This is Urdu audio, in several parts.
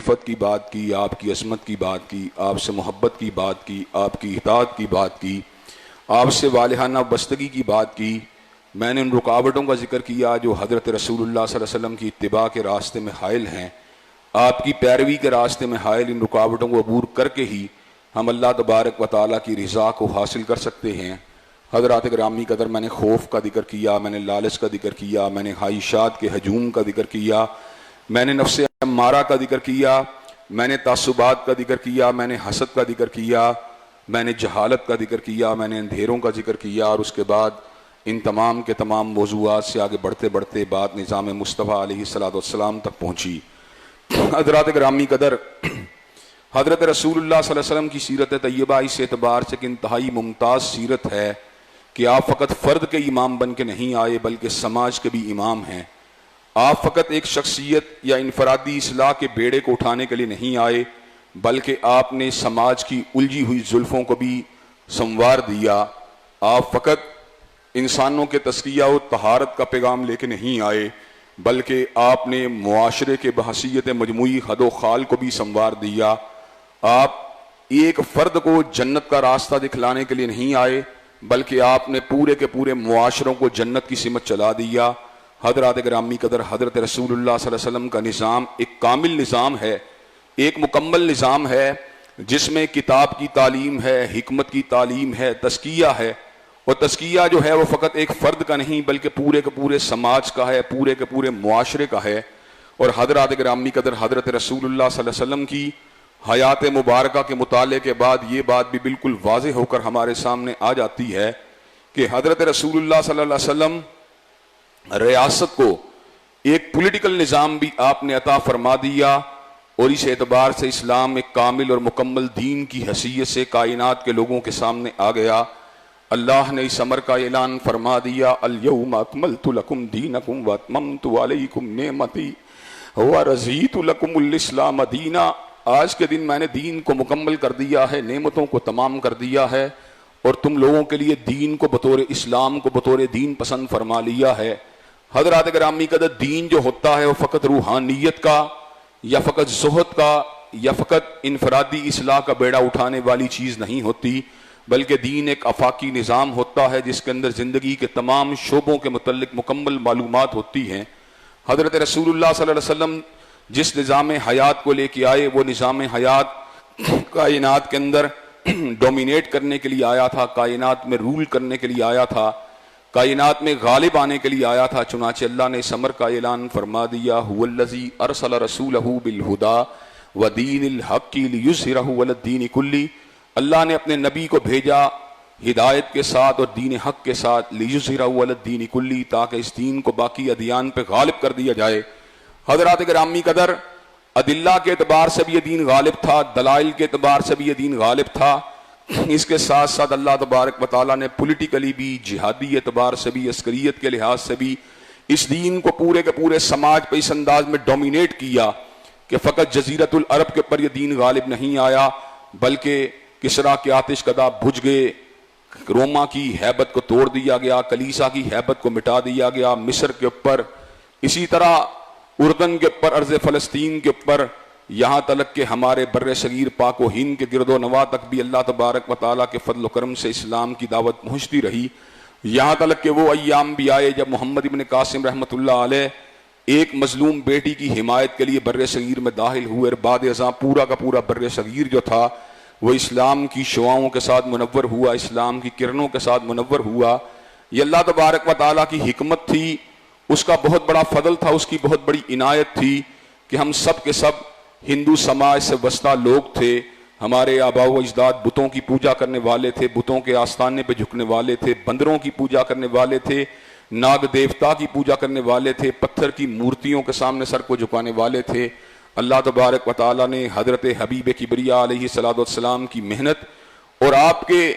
عفت کی بات کی، آپ کی عظمت کی بات کی، آپ سے محبت کی بات کی، آپ کی اطاعت کی بات کی، آپ سے والہانہ بستگی کی بات کی، میں نے ان رکاوٹوں کا ذکر کیا جو حضرت رسول اللہ صلی اللہ علیہ وسلم کی اتباع کے راستے میں حائل ہیں۔ آپ کی پیروی کے راستے میں حائل ان رکاوٹوں کو عبور کر کے ہی ہم اللہ تبارک و تعالیٰ کی رضا کو حاصل کر سکتے ہیں۔ حضرات گرامی قدر، میں نے خوف کا ذکر کیا، میں نے لالچ کا ذکر کیا، میں نے خواہشات کے ہجوم کا ذکر کیا، میں نے نفس امارہ کا ذکر کیا، میں نے تعصبات کا ذکر کیا، میں نے حسد کا ذکر کیا، میں نے جہالت کا ذکر کیا، میں نے اندھیروں کا ذکر کیا، اور اس کے بعد ان تمام کے تمام موضوعات سے آگے بڑھتے بڑھتے بات نظام مصطفیٰ علیہ السلام تک پہنچی۔ حضرات گرامی قدر، حضرت رسول اللہ صلی اللہ علیہ وسلم کی سیرت طیبہ اس اعتبار سے کہ انتہائی ممتاز سیرت ہے کہ آپ فقط فرد کے امام بن کے نہیں آئے بلکہ سماج کے بھی امام ہیں۔ آپ فقط ایک شخصیت یا انفرادی اصلاح کے بیڑے کو اٹھانے کے لیے نہیں آئے بلکہ آپ نے سماج کی الجھی ہوئی زلفوں کو بھی سنوار دیا۔ آپ فقط انسانوں کے تزکیہ و طہارت کا پیغام لے کے نہیں آئے بلکہ آپ نے معاشرے کے بحیثیت مجموعی حد و خال کو بھی سنوار دیا۔ آپ ایک فرد کو جنت کا راستہ دکھلانے کے لیے نہیں آئے بلکہ آپ نے پورے کے پورے معاشروں کو جنت کی سمت چلا دیا۔ حضرات گرامی قدر، حضرت رسول اللہ صلی اللہ علیہ وسلم کا نظام ایک کامل نظام ہے، ایک مکمل نظام ہے جس میں کتاب کی تعلیم ہے، حکمت کی تعلیم ہے، تزکیہ ہے، اور تزکیہ جو ہے وہ فقط ایک فرد کا نہیں بلکہ پورے کے پورے سماج کا ہے، پورے کے پورے معاشرے کا ہے۔ اور حضرات گرامی قدر، حضرت رسول اللہ صلی اللہ علیہ وسلم کی حیات مبارکہ کے مطالعے کے بعد یہ بات بھی بالکل واضح ہو کر ہمارے سامنے آ جاتی ہے کہ حضرت رسول اللہ صلی اللہ علیہ وسلم ریاست کو ایک پولیٹیکل نظام بھی آپ نے عطا فرما دیا، اور اس اعتبار سے اسلام ایک کامل اور مکمل دین کی حیثیت سے کائنات کے لوگوں کے سامنے آ گیا۔ اللہ نے اس امر کا اعلان فرما دیا، الیوم اکملت لکم دینکم واتممت علیکم نعمتی ورضیت لکم الاسلام دینا۔ آج کے دن میں نے دین کو مکمل کر دیا ہے، نعمتوں کو تمام کر دیا ہے، اور تم لوگوں کے لیے دین کو بطور اسلام کو بطور دین پسند فرما لیا ہے۔ حضرات گرامی قدر، دین جو ہوتا ہے وہ فقط روحانیت کا یا فقط زہد کا یا فقط انفرادی اصلاح کا بیڑا اٹھانے والی چیز نہیں ہوتی، بلکہ دین ایک آفاقی نظام ہوتا ہے جس کے اندر زندگی کے تمام شعبوں کے متعلق مکمل معلومات ہوتی ہیں۔ حضرت رسول اللہ صلی اللہ علیہ وسلم جس نظام حیات کو لے کے آئے وہ نظام حیات کائنات کے اندر ڈومینیٹ کرنے کے لیے آیا تھا، کائنات میں رول کرنے کے لیے آیا تھا، کائنات میں غالب آنے کے لیے آیا تھا۔ چنانچہ اللہ نے اس امر کا اعلان فرما دیا، هو الذی ارسل رسولہ بالہدی ودین الحق لیظہرہ علی الدین کلہ۔ اللہ نے اپنے نبی کو بھیجا ہدایت کے ساتھ اور دین حق کے ساتھ، لیظہرہ علی الدین کلہ، تاکہ اس دین کو باقی ادیان پہ غالب کر دیا جائے۔ حضرات گرامی قدر، ادلہ کے اعتبار سے بھی یہ دین غالب تھا، دلائل کے اعتبار سے بھی یہ دین غالب تھا۔ اس کے ساتھ ساتھ اللہ تبارک و تعالیٰ نے پولیٹیکلی بھی، جہادی اعتبار سے بھی، عسکریت کے لحاظ سے بھی اس دین کو پورے کے پورے سماج پہ اس انداز میں ڈومینیٹ کیا کہ فقط جزیرت العرب کے پر یہ دین غالب نہیں آیا بلکہ کسریٰ کے آتش کدہ بجھ گئے، روما کی ہیبت کو توڑ دیا گیا، کلیسا کی ہیبت کو مٹا دیا گیا، مصر کے اوپر، اسی طرح اردن کے اوپر، ارض فلسطین کے اوپر، یہاں تلک کہ ہمارے بر صغیر پاک و ہند کے گرد و نواح تک بھی اللہ تبارک و تعالیٰ کے فضل و کرم سے اسلام کی دعوت پہنچتی رہی۔ یہاں تلک کہ وہ ایام بھی آئے جب محمد ابن قاسم رحمۃ اللہ علیہ ایک مظلوم بیٹی کی حمایت کے لیے بر صغیر میں داخل ہوئے، اور بعد ازاں پورا کا پورا بر صغیر جو تھا وہ اسلام کی شعاؤں کے ساتھ منور ہوا، اسلام کی کرنوں کے ساتھ منور ہوا۔ یہ اللہ تبارک و تعالیٰ کی حکمت تھی، اس کا بہت بڑا فضل تھا، اس کی بہت بڑی عنایت تھی کہ ہم سب کے سب ہندو سماج سے وسطیٰ لوگ تھے۔ ہمارے آباء و اجداد بتوں کی پوجا کرنے والے تھے، بتوں کے آستانے پہ جھکنے والے تھے، بندروں کی پوجا کرنے والے تھے، ناگ دیوتا کی پوجا کرنے والے تھے، پتھر کی مورتیوں کے سامنے سر کو جھکانے والے تھے۔ اللہ تبارک و تعالیٰ نے حضرت حبیب کبریا علیہ السلام کی محنت اور آپ کے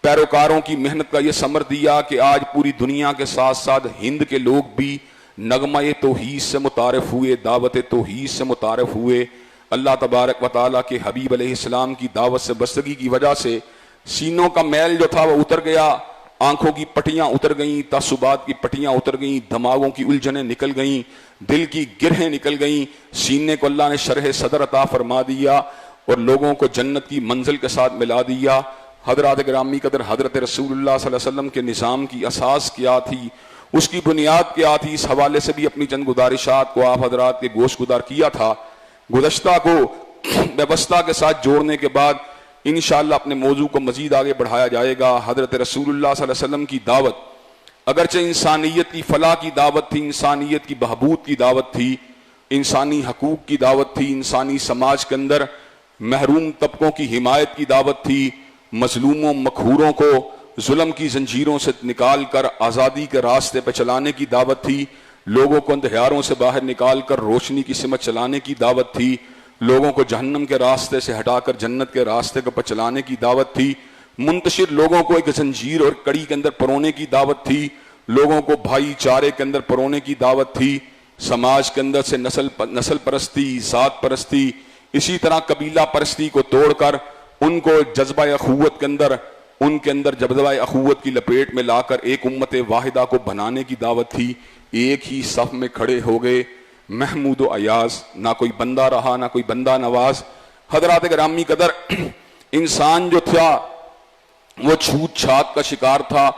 پیروکاروں کی محنت کا یہ ثمر دیا کہ آج پوری دنیا کے ساتھ ساتھ ہند کے لوگ بھی نغمہ توحید سے متعارف ہوئے، دعوت توحید سے متعارف ہوئے۔ اللہ تبارک و تعالیٰ کے حبیب علیہ السلام کی دعوت سے بستگی کی وجہ سے سینوں کا میل جو تھا وہ اتر گیا، آنکھوں کی پٹیاں اتر گئیں، تعصبات کی پٹیاں اتر گئیں، دماغوں کی الجھنیں نکل گئیں، دل کی گرہیں نکل گئیں، سینے کو اللہ نے شرح صدر عطا فرما دیا اور لوگوں کو جنت کی منزل کے ساتھ ملا دیا۔ حضرات گرامی قدر، حضرت رسول اللہ صلی اللہ علیہ وسلم کے نظام کی اساس کیا تھی، اس کی بنیاد کیا تھی، اس حوالے سے بھی اپنی چند گزارشات کو آپ حضرات کے گوش گدار کیا تھا۔ گزشتہ کو ویوستھا کے ساتھ جوڑنے کے بعد انشاءاللہ اپنے موضوع کو مزید آگے بڑھایا جائے گا۔ حضرت رسول اللہ صلی اللہ علیہ وسلم کی دعوت اگرچہ انسانیت کی فلاح کی دعوت تھی، انسانیت کی بہبود کی دعوت تھی، انسانی حقوق کی دعوت تھی، انسانی سماج کے اندر محروم طبقوں کی حمایت کی دعوت تھی، مظلوموں مقہوروں کو ظلم کی زنجیروں سے نکال کر آزادی کے راستے پہ چلانے کی دعوت تھی، لوگوں کو اندھیاروں سے باہر نکال کر روشنی کی سمت چلانے کی دعوت تھی، لوگوں کو جہنم کے راستے سے ہٹا کر جنت کے راستے پر چلانے کی دعوت تھی، منتشر لوگوں کو ایک زنجیر اور کڑی کے اندر پرونے کی دعوت تھی، لوگوں کو بھائی چارے کے اندر پرونے کی دعوت تھی، سماج کے اندر سے نسل پرستی، ذات پرستی، اسی طرح قبیلہ پرستی کو توڑ کر ان کو جذبہ اخوت کے اندر، ان کے اندر جذبہ اخوت کی لپیٹ میں لا کر ایک امت واحدہ کو بنانے کی دعوت تھی۔ ایک ہی صف میں کھڑے ہو گئے محمود و ایاز، نہ کوئی بندہ رہا نہ کوئی بندہ نواز۔ حضرات گرامی قدر، انسان جو تھا وہ چھوت چھات کا شکار تھا۔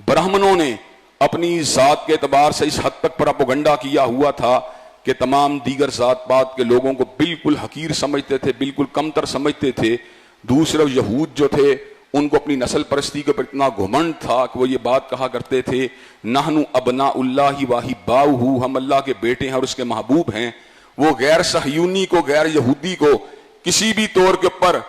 برہمنوں نے اپنی ذات کے اعتبار سے اس حد تک پروپیگنڈا کیا ہوا تھا کہ تمام دیگر ذات پات کے لوگوں کو بالکل حقیر سمجھتے تھے، بالکل کمتر سمجھتے تھے۔ دوسرے یہود جو تھے ان کو اپنی نسل پرستی کے پر اتنا گھمنڈ تھا کہ وہ یہ بات کہا کرتے تھے، نحن ابناء اللہ واحباؤہ، ہم اللہ کے بیٹے ہیں اور اس کے محبوب ہیں۔ وہ غیر صہیونی کو، غیر یہودی کو کسی بھی طور کے اوپر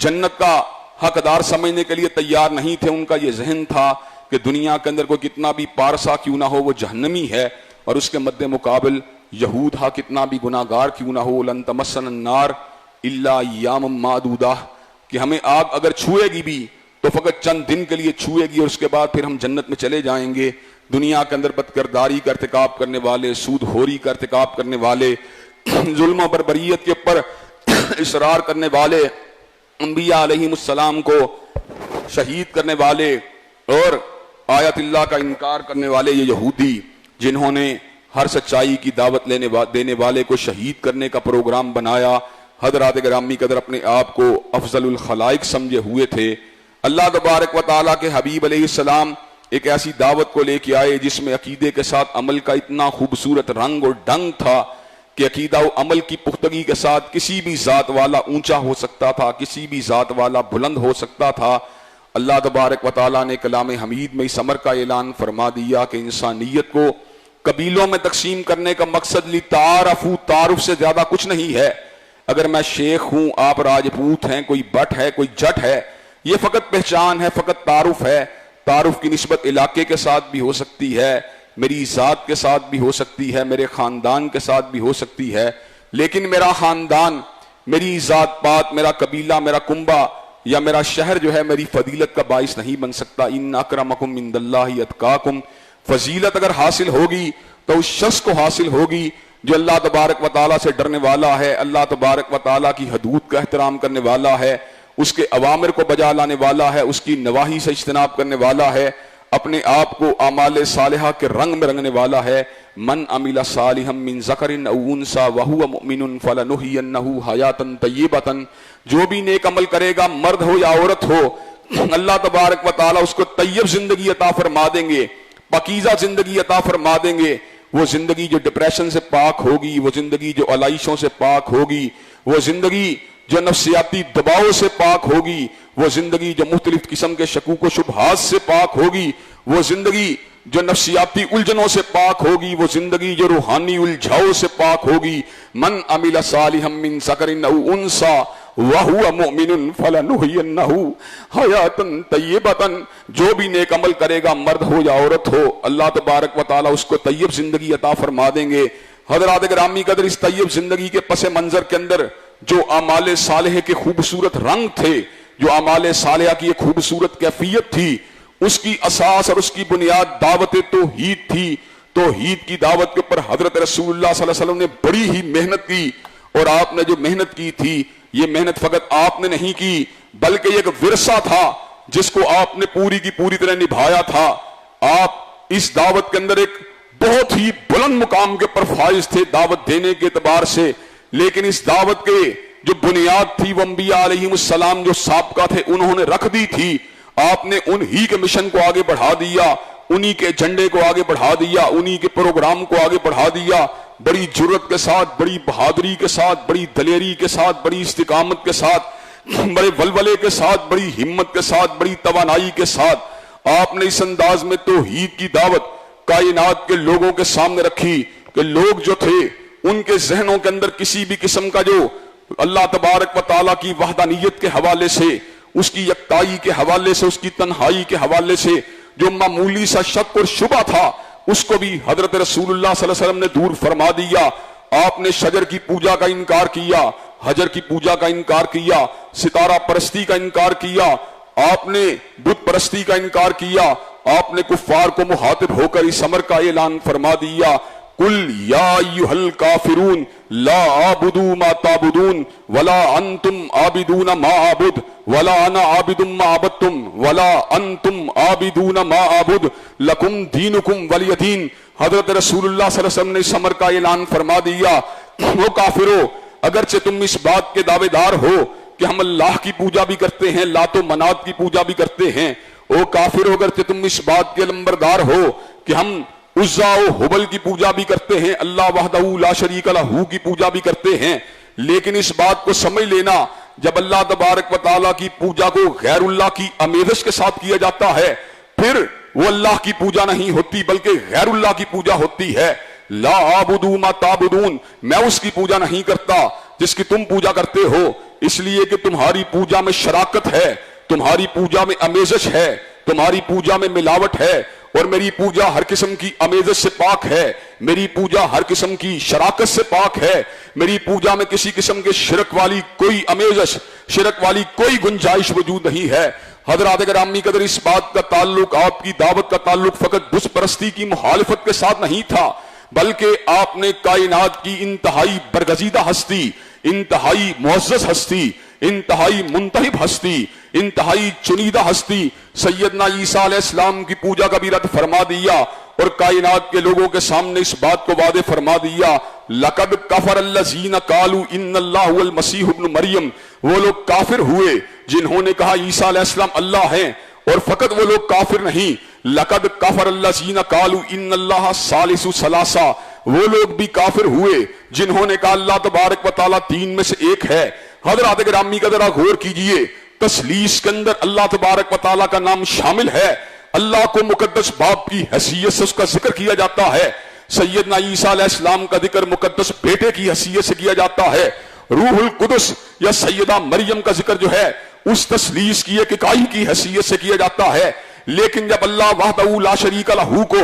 جنت کا حقدار سمجھنے کے لیے تیار نہیں تھے۔ ان کا یہ ذہن تھا کہ دنیا کے اندر کوئی کتنا بھی پارسا کیوں نہ ہو وہ جہنمی ہے، اور اس کے مد مقابل یہود ہا کتنا بھی گناہ گار کیوں نہ ہو، لن تمسن النار الا ایاما معدودہ، کہ ہمیں آگ اگر چھوئے گی بھی تو فقط چند دن کے لیے چھوئے گی اور اس کے بعد پھر ہم جنت میں چلے جائیں گے۔ دنیا کے اندر بدکرداری کا ارتکاب کرنے والے، سود خوری کا ارتکاب کرنے والے، ظلم و بربریت کے اوپر اصرار کرنے والے، انبیاء علیہم السلام کو شہید کرنے والے اور آیت اللہ کا انکار کرنے والے یہ یہودی، جنہوں نے ہر سچائی کی دعوت دینے والے کو شہید کرنے کا پروگرام بنایا، حضرات گرامی قدر اپنے آپ کو افضل الخلائق سمجھے ہوئے تھے۔ اللہ تبارک و تعالیٰ کے حبیب علیہ السلام ایک ایسی دعوت کو لے کے آئے جس میں عقیدے کے ساتھ عمل کا اتنا خوبصورت رنگ اور ڈنگ تھا کہ عقیدہ و عمل کی پختگی کے ساتھ کسی بھی ذات والا اونچا ہو سکتا تھا، کسی بھی ذات والا بلند ہو سکتا تھا۔ اللہ تبارک و تعالیٰ نے کلام حمید میں اس امر کا اعلان فرما دیا کہ انسانیت کو قبیلوں میں تقسیم کرنے کا مقصد لتعارفوا، تعارف سے زیادہ کچھ نہیں ہے۔ اگر میں شیخ ہوں، آپ راجپوت ہیں، کوئی بٹ ہے، کوئی جٹ ہے، یہ فقط پہچان ہے، فقط تعارف ہے۔ تعارف کی نسبت علاقے کے ساتھ بھی ہو سکتی ہے، میری ذات کے ساتھ بھی ہو سکتی ہے، میرے خاندان کے ساتھ بھی ہو سکتی ہے، لیکن میرا خاندان، میری ذات پات، میرا قبیلہ، میرا کنبہ یا میرا شہر جو ہے میری فضیلت کا باعث نہیں بن سکتا۔ ان اکرمکم عند اللہ اتقاکم، فضیلت اگر حاصل ہوگی تو اس شخص کو حاصل ہوگی جو اللہ تبارک و تعالیٰ سے ڈرنے والا ہے، اللہ تبارک و تعالیٰ کی حدود کا احترام کرنے والا ہے، اس کے اوامر کو بجا لانے والا ہے، اس کی نواہی سے اجتناب کرنے والا ہے، اپنے آپ کو اعمال صالحہ کے رنگ میں رنگنے والا ہے۔ من عمل صالحا من ذکر او انثی وهو مؤمن فلنحینہ حیاۃ طیبۃ، جو بھی نیک عمل کرے گا، مرد ہو یا عورت ہو، اللہ تبارک و تعالیٰ اس کو طیب زندگی عطا فرما دیں گے، پاکیزہ زندگی عطا فرما دیں گے۔ وہ زندگی جو ڈپریشن سے پاک ہوگی، وہ زندگی جو علائشوں سے پاک ہوگی، وہ زندگی جو نفسیاتی دباؤ سے پاک ہوگی، وہ زندگی جو مختلف قسم کے شکوک و شبہات سے پاک ہوگی، وہ زندگی جو نفسیاتی الجھنوں سے پاک ہوگی، وہ زندگی جو روحانی الجھاؤ سے پاک ہوگی۔ من عمل صالحا من ذکر او انثی وَهُوَ مُؤْمِنٌ فَلَنُحْيِيَنَّهُ حَيَاةً طَيِّبَةً، جو بھی نیک عمل کرے گا، مرد ہو یا عورت ہو، اللہ تبارک و تعالیٰ اس کو طیب زندگی عطا فرما دیں گے۔ حضرات گرامی قدر، اس طیب زندگی کے پس منظر کے اندر جو اعمال صالحہ کے خوبصورت رنگ تھے، جو اعمال صالحہ کی ایک خوبصورت کیفیت تھی، اس کی اساس اور اس کی بنیاد دعوت توحید تھی۔ توحید کی دعوت کے اوپر حضرت رسول اللہ صلی اللہ علیہ وسلم نے بڑی ہی محنت کی، اور آپ نے جو محنت کی تھی، یہ محنت فقط آپ نے نہیں کی بلکہ یہ ایک ورثہ تھا جس کو آپ نے پوری کی پوری طرح نبھایا تھا. آپ اس دعوت کے اندر ایک بہت ہی بلند مقام کے پر فائز تھے دعوت دینے کے اعتبار سے، لیکن اس دعوت کے جو بنیاد تھی وہ انبیاء علیہم السلام جو سابقہ تھے انہوں نے رکھ دی تھی. آپ نے انہی کے مشن کو آگے بڑھا دیا، انہی کے جھنڈے کو آگے بڑھا دیا، انہی کے پروگرام کو آگے بڑھا دیا. بڑی جرت کے ساتھ، بڑی بہادری کے ساتھ، بڑی دلیری کے ساتھ، بڑی استقامت کے ساتھ، بڑے ولولے کے ساتھ، بڑی ہمت کے ساتھ، بڑی توانائی کے ساتھ آپ نے اس انداز میں توحید کی دعوت کائنات کے لوگوں کے سامنے رکھی کہ لوگ جو تھے ان کے ذہنوں کے اندر کسی بھی قسم کا جو اللہ تبارک و تعالیٰ کی وحدانیت کے حوالے سے، اس کی یکتائی کے حوالے سے، اس کی تنہائی کے حوالے سے جو معمولی سا شک اور شبہ تھا اس کو بھی حضرت رسول اللہ صلی اللہ علیہ وسلم نے دور فرما دیا. آپ نے شجر کی پوجا کا انکار کیا، حجر کی پوجا کا انکار کیا، ستارہ پرستی کا انکار کیا، آپ نے بت پرستی کا انکار کیا. آپ نے کفار کو مخاطب ہو کر اس امر کا اعلان فرما دیا، قل یا ایھا الکافرون لا اعبد ما تعبدون ولا انتم عابدون ما اعبد ولا انا عابد ما عبدتم ولا انتم عابدون ما اعبد لکم دینکم ولی دین. حضرت رسول اللہ صلی اللہ علیہ وسلم نے اس امر کا اعلان فرما دیا، وہ کافرو اگرچہ تم اس بات کے دعوے دار ہو کہ ہم اللہ کی پوجا بھی کرتے ہیں، لات و منات کی پوجا بھی کرتے ہیں، او کافرو اگرچہ تم اس بات کے لمبردار ہو کہ ہم عزا و حبل کی پوجا بھی کرتے ہیں، اللہ وحدہ لا شریک لہ کی پوجا بھی کرتے ہیں، لیکن اس بات کو سمجھ لینا جب اللہ تبارک و تعالیٰ کی پوجا کو غیر اللہ کی آمیزش کے ساتھ کیا جاتا ہے پھر وہ اللہ کی پوجا نہیں ہوتی بلکہ غیر اللہ کی پوجا ہوتی ہے. لا اعبد ما تعبدون، میں اس کی پوجا نہیں کرتا جس کی تم پوجا کرتے ہو، اس لیے کہ تمہاری پوجا میں شراکت ہے، تمہاری پوجا میں آمیزش ہے، تمہاری پوجا میں ملاوٹ ہے، اور میری پوجا ہر قسم کی آمیزش سے پاک ہے، میری پوجا ہر قسم کی شراکت سے پاک ہے، میری پوجا میں کسی قسم کے شرک والی کوئی آمیزش، شرک والی کوئی گنجائش وجود نہیں ہے. حضرات گرامی قدر اس بات کا تعلق، آپ کی دعوت کا تعلق فقط بت پرستی کی مخالفت کے ساتھ نہیں تھا بلکہ آپ نے کائنات کی انتہائی برگزیدہ ہستی، انتہائی معزز ہستی، انتہائی منتخب ہستی، انتہائی چنیدہ ہستی سیدنا عیسیٰ علیہ السلام کی پوجا کا بھی رد فرما دیا اور کائنات کے لوگوں کے سامنے اس بات کو واضح فرما دیا، لقد کفر الذین قالوا ان اللہ هو المسیح ابن مریم. وہ لوگ کافر ہوئے جنہوں نے کہا عیسیٰ علیہ السلام اللہ ہیں، اور فقط وہ لوگ کافر نہیں، لقد کفر الذین قالوا ان اللہ ثالث ثلاثہ، وہ لوگ بھی کافر ہوئے جنہوں نے کہا اللہ تبارک و تعالیٰ تین میں سے ایک ہے. حضرات گرامی کا ذرا غور کیجئے، تثلیث کے اندر اللہ تبارک و تعالیٰ کا نام شامل ہے، اللہ کو مقدس باپ کی حیثیت سے اس کا ذکر کیا جاتا ہے، سیدنا عیسیٰ علیہ السلام کا ذکر مقدس بیٹے کی حیثیت سے کیا جاتا ہے، روح القدس یا سیدہ مریم کا ذکر جو ہے اس تثلیث کی ایک اکائی کی حیثیت سے کیا جاتا ہے. لیکن جب اللہ وحدہ لا شریک لہ کو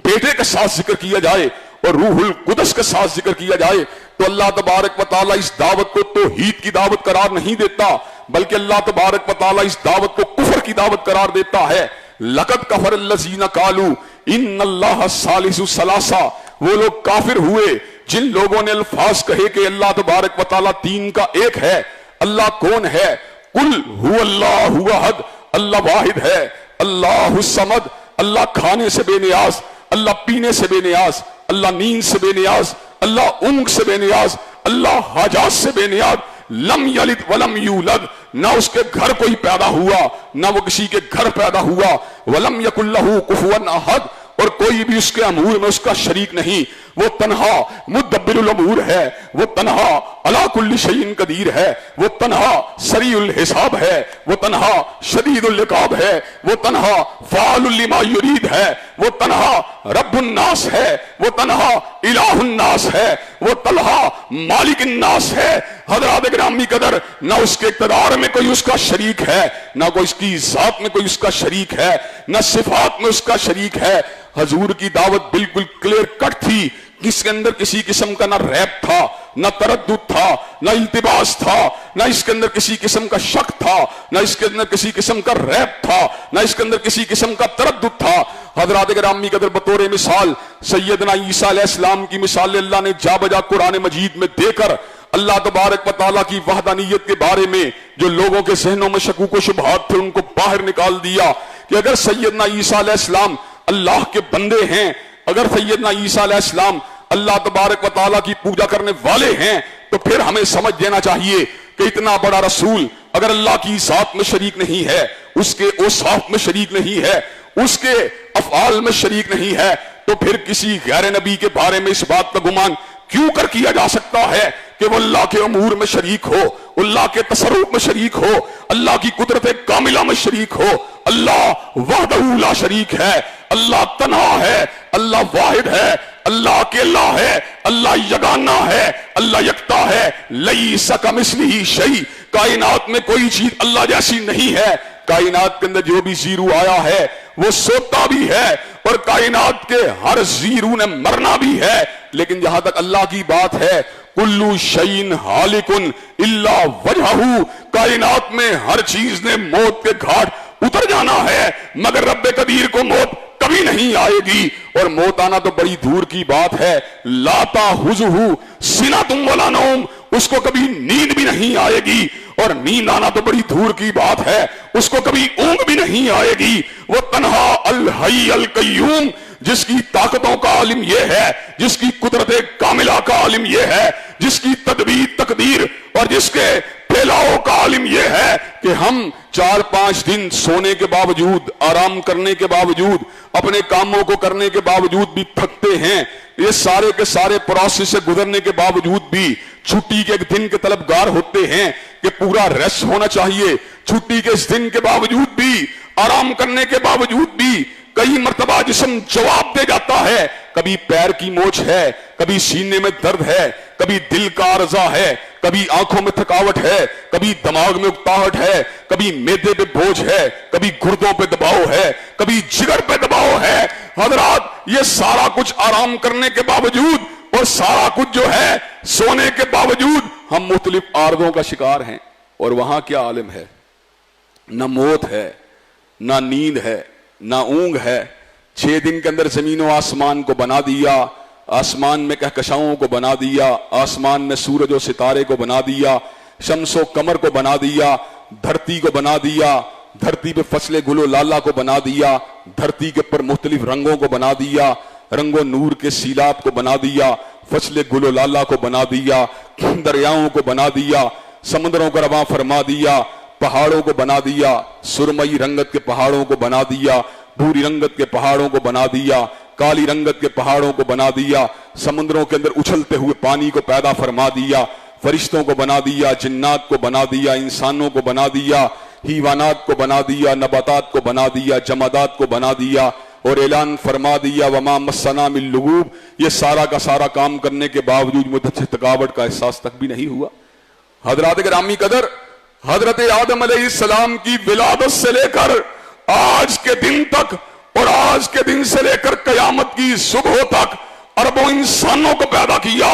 بیٹے کے ساتھ ذکر کیا جائے اور روح القدس کے ساتھ ذکر کیا جائے تو اللہ تبارک و تعالیٰ اس دعوت کو توحید کی دعوت قرار نہیں دیتا بلکہ اللہ تبارک و تعالیٰ اس دعوت کو کفر کی دعوت قرار دیتا ہے. لقد کفر الذین قالوا ان اللہ ثالث ثلاثہ، وہ لوگ کافر ہوئے جن لوگوں نے الفاظ کہے کہ اللہ تبارک و تعالیٰ تین کا ایک ہے. اللہ کون ہے؟ قل هو اللہ احد، اللہ واحد ہے، اللہ الصمد، اللہ کھانے سے بے نیاز، اللہ پینے سے بے نیاز، اللہ نیند سے بے نیاز، اللہ اونگ سے بے نیاز، اللہ حاجات سے بے نیاز، لم یلد ولم یولد، نہ اس کے گھر کوئی پیدا ہوا نہ وہ کسی کے گھر پیدا ہوا، ولم یکن لہ کفوا احد، اور کوئی بھی اس کے امور میں اس کا شریک نہیں. وہ تنہا مدبر الامور ہے، وہ تنہا علی کل شیء قدیر ہے، وہ تنہا سریع الحساب ہے، وہ تنہا شدید العقاب ہے، وہ تنہا فعال لما یرید ہے، وہ تنہا رب الناس ہے، وہ تنہا الہ الناس ہے، وہ تنہا مالک الناس ہے. حضرات گرامی قدر، نہ اس کے اقتدار میں کوئی اس کا شریک ہے، نہ کوئی اس کی ذات میں کوئی اس کا شریک ہے، نہ صفات میں اس کا شریک ہے. حضور کی دعوت بالکل کلیئر کٹ تھی، جس کے اندر کسی قسم کا نہ ریب تھا، نہ تردد تھا، نہ التباس تھا، نہ اس کے اندر کسی قسم کا شک تھا، نہ اس کے اندر کسی قسم کا ریب تھا، نہ اس کے اندر کسی قسم کا تردد تھا. حضرات گرامی قدر، بطور مثال سیدنا عیسیٰ علیہ السلام کی مثال اللہ نے جا بجا قرآن مجید میں دے کر اللہ تبارک و تعالیٰ کی وحدانیت کے بارے میں جو لوگوں کے ذہنوں میں شکوک و شبہات تھے ان کو باہر نکال دیا کہ اگر سیدنا عیسیٰ علیہ السلام اللہ کے بندے ہیں، اگر سیدنا عیسیٰ علیہ السلام اللہ تبارک و تعالیٰ کی پوجا کرنے والے ہیں، تو پھر ہمیں سمجھ دینا چاہیے کہ اتنا بڑا رسول اگر اللہ کی ذات میں شریک نہیں ہے، اس کے اوصاف میں شریک نہیں ہے، اس کے افعال میں شریک نہیں ہے، تو پھر کسی غیر نبی کے بارے میں اس بات کا گمان کیوں کر کیا جا سکتا ہے کہ وہ اللہ کے امور میں شریک ہو، اللہ کے تصرف میں شریک ہو، اللہ کی قدرت کاملہ میں شریک ہو؟ اللہ وحدہ لا شریک ہے، اللہ تنہا ہے، اللہ واحد ہے، اللہ اکیلا ہے، اللہ یگانہ ہے، اللہ یکتا ہے، لیس کمثلہ شیء، کائنات میں کوئی چیز اللہ جیسی نہیں ہے۔ کائنات کے اندر جو بھی زیرو آیا ہے وہ سوتا بھی ہے، اور کائنات کے ہر زیرو نے مرنا بھی ہے، لیکن جہاں تک اللہ کی بات ہے کلو شیء ہالک الا وجہہ، کائنات میں ہر چیز نے موت کے گھاٹ اتر جانا ہے، مگر رب قدیر کو موت کبھی نہیں آئے گی، اور موت آنا تو بڑی دور کی بات ہے۔ لا تأخذہ سنۃ ولا نوم، اس کو کبھی نیند بھی نہیں آئے گی، اور نیند آنا تو بڑی دور کی بات ہے، اس کو کبھی اونگ بھی نہیں آئے گی۔ وہ تنہا الحی القیوم، جس کی طاقتوں کا عالم یہ ہے، جس کی قدرت کاملہ کا عالم یہ ہے، جس کی تدبیر تقدیر اور جس کے پھیلاؤ کا عالم یہ ہے کہ ہم 4-5 دن سونے کے باوجود، آرام کرنے کے باوجود، اپنے کاموں کو کرنے کے باوجود بھی تھکتے ہیں، یہ سارے کے سارے پروسیس سے گزرنے کے باوجود بھی چھٹی کے ایک دن کے طلبگار ہوتے ہیں کہ پورا ریسٹ ہونا چاہیے، چھٹی کے اس دن کے باوجود بھی، آرام کرنے کے باوجود بھی کئی مرتبہ جسم جواب دے جاتا ہے، کبھی پیر کی موچ ہے، کبھی سینے میں درد ہے، کبھی دل کا عرضہ ہے، کبھی آنکھوں میں تھکاوٹ ہے، کبھی دماغ میں اکتاہٹ ہے، کبھی معدے پہ بوجھ ہے، کبھی گردوں پہ دباؤ ہے، کبھی جگر پہ دباؤ ہے۔ حضرات یہ سارا کچھ آرام کرنے کے باوجود اور سارا کچھ جو ہے سونے کے باوجود ہم مختلف عارضوں کا شکار ہیں، اور وہاں کیا عالم ہے؟ نہ موت ہے، نہ نیند ہے، نہ اونگ ہے۔ 6 دن کے اندر زمین و آسمان کو بنا دیا، آسمان میں کہکشاؤں کو بنا دیا، آسمان میں سورج و ستارے کو بنا دیا، شمس و قمر کو بنا دیا، دھرتی کو بنا دیا، دھرتی پہ فصل گل و لالا کو بنا دیا، دھرتی کے پر مختلف رنگوں کو بنا دیا، رنگ و نور کے سیلاب کو بنا دیا، فصل گل و لالا کو بنا دیا، دریاؤں کو بنا دیا، سمندروں کو رواں فرما دیا، پہاڑوں کو بنا دیا، سرمئی رنگت کے پہاڑوں کو بنا دیا، بھوری رنگت کے پہاڑوں کو بنا دیا، کالی رنگت کے پہاڑوں کو بنا دیا، سمندروں کے اندر اچھلتے ہوئے پانی کو پیدا فرما دیا، فرشتوں کو بنا دیا، جنات کو بنا دیا، انسانوں کو بنا دیا، حیوانات کو بنا دیا، نباتات کو بنا دیا، جمادات کو بنا دیا، اور اعلان فرما دیا وما مسنا من لغوب۔ یہ سارا کا سارا کام کرنے کے باوجود مجھے تھکاوٹ کا احساس تک بھی نہیں ہوا۔ حضرات گرامی قدر، حضرت آدم علیہ السلام کی ولادت سے لے کر آج کے دن تک، اور آج کے دن سے لے کر قیامت کی صبح تک اربوں انسانوں کو پیدا کیا،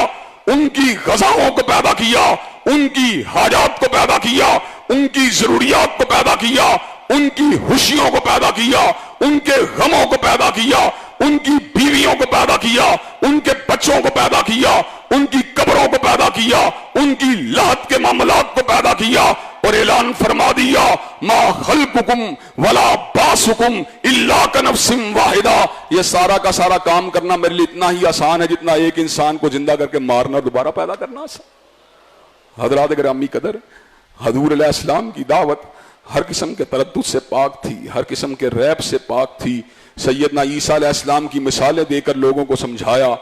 ان کی غذاؤں کو پیدا کیا، ان کی حاجات کو پیدا کیا، ان کی ضروریات کو پیدا کیا، ان کی خوشیوں کو پیدا کیا، ان کے غموں کو پیدا کیا، ان کی بیویوں کو پیدا کیا، ان کے بچوں کو پیدا کیا، ان کی قبروں کو پیدا کیا، ان کی لحد کے معاملات کو پیدا کیا، اور اعلان فرما دیا ما خلقکم ولا باسکم الا کنفس واحدہ۔ یہ سارا کا سارا کام کرنا میرے لیے اتنا ہی آسان ہے جتنا ایک انسان کو زندہ کر کے مارنا اور دوبارہ پیدا کرنا آسان۔ حضرات گرامی قدر، حضور علیہ السلام کی دعوت ہر قسم کے تردد سے پاک تھی، ہر قسم کے ریب سے پاک تھی۔ سیدنا عیسیٰ علیہ السلام کی مثالیں دے کر لوگوں کو سمجھایا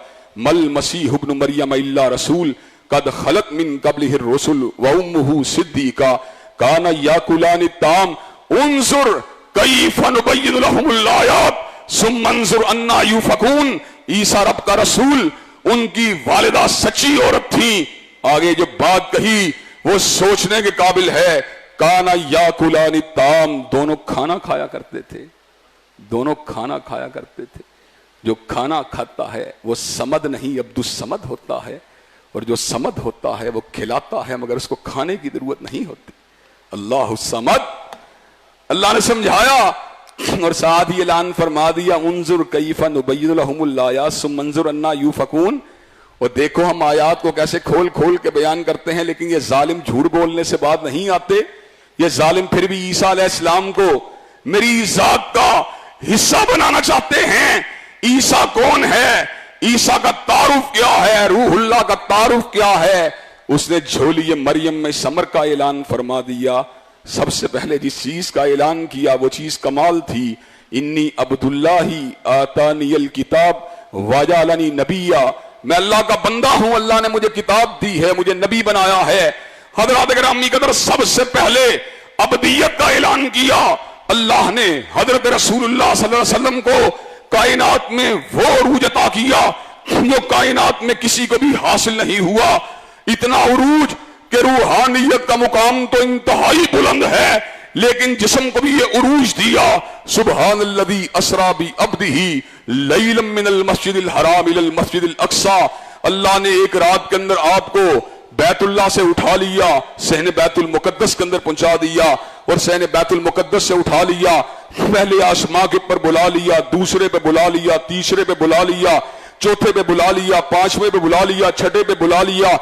مل مسیح ابن مریم الا رسول قد خلت من قبلہ الرسل وامہ صدیقہ کانا یاکلان الطعام انظر کیف نبین لہم الآیات ثم انظر انا یوفکون۔ عیسیٰ رب کا رسول، ان کی والدہ سچی عورت تھی، آگے جو بات کہی وہ سوچنے کے قابل ہے۔ کانا یاکلان الطعام، دونوں کھانا کھایا کرتے تھے، دونوں کھانا کھایا کرتے تھے۔ جو کھانا کھاتا ہے وہ صمد نہیں عبد الصمد ہوتا ہے، اور جو صمد ہوتا ہے وہ کھلاتا ہے مگر اس کو کھانے کی ضرورت نہیں ہوتی۔ اللہ الصمد، اللہ نے سمجھایا اور ساتھ ہی اعلان فرما دیا انظر کیف نبین لہم الآیات ثم انظر انا یوفکون۔ اور دیکھو ہم آیات کو کیسے کھول کھول کے بیان کرتے ہیں، لیکن یہ ظالم جھوٹ بولنے سے بعد نہیں آتے. یہ ظالم پھر بھی عیسیٰ علیہ السلام کو میری ذات کا حصہ بنانا چاہتے ہیں. عیسیٰ کون ہے؟ عیسیٰ کا تعارف کیا ہے؟ روح اللہ کا تعارف کیا ہے؟ اس نے جھولی مریم میں ثمر کا اعلان فرما دیا. سب سے پہلے جس چیز کا اعلان کیا وہ چیز کمال تھی. انی عبد اللہ آتانی الکتاب وجعلنی نبیا، میں اللہ کا بندہ ہوں، اللہ نے مجھے کتاب دی ہے، مجھے نبی بنایا ہے. حضرات گرامی قدر، سب سے پہلے عبدیت کا اعلان کیا اللہ نے. حضرت رسول اللہ صلی اللہ علیہ وسلم کو کائنات میں وہ عروج عطا کیا جو کائنات میں کسی کو بھی حاصل نہیں ہوا. اتنا عروج کہ روحانیت کا مقام تو انتہائی بلند ہے، لیکن جسم کو بھی یہ عروج دیا. سبحان الذی اسری بعبدہ لیلا من المسجد الحرام الی المسجد الاقصی. اللہ نے ایک رات کے اندر آپ کو بیت اللہ سے اٹھا لیا، صحن بیت المقدس کے اندر پہنچا دیا، اور صحن بیت المقدس سے اٹھا لیا، پہلے آسمان کے اوپر بلا لیا، دوسرے پہ بلا لیا، تیسرے پہ بلا لیا، چوتھے پہ بلا لیا، پانچویں پہ بلا لیا، چھٹے پہ بلا لیا،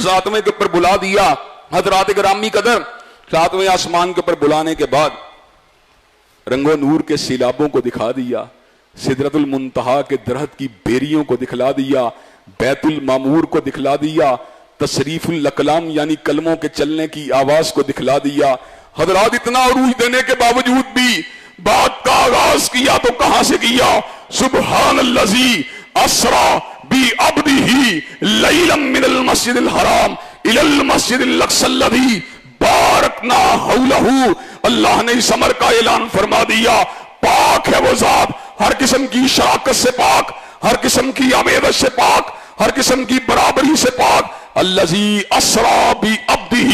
ساتویں کے اوپر بلا دیا. حضرات گرامی قدر، ساتویں آسمان کے اوپر بلانے کے بعد رنگ و نور کے سیلابوں کو دکھا دیا، سدرۃ المنتہا کے درخت کی بیریوں کو دکھلا دیا، بیت المعمور کو دکھلا دیا، تصریف الاقلام یعنی قلموں کے چلنے کی آواز کو دکھلا دیا. حضرات اتنا عروج دینے کے باوجود بھی بات کا آغاز کیا تو کہاں سے کیا؟ سبحان الذی اسری بعبدہ لیلا من المسجد الحرام الی المسجد الاقصی الذی بارکنا حولہ. اللہ نے اس امر کا اعلان فرما دیا، پاک ہے وہ ذات، ہر قسم کی شراکت سے پاک، ہر قسم کی عمیدت سے پاک، ہر قسم کی برابری سے پاک. الذی اسری بعبدہ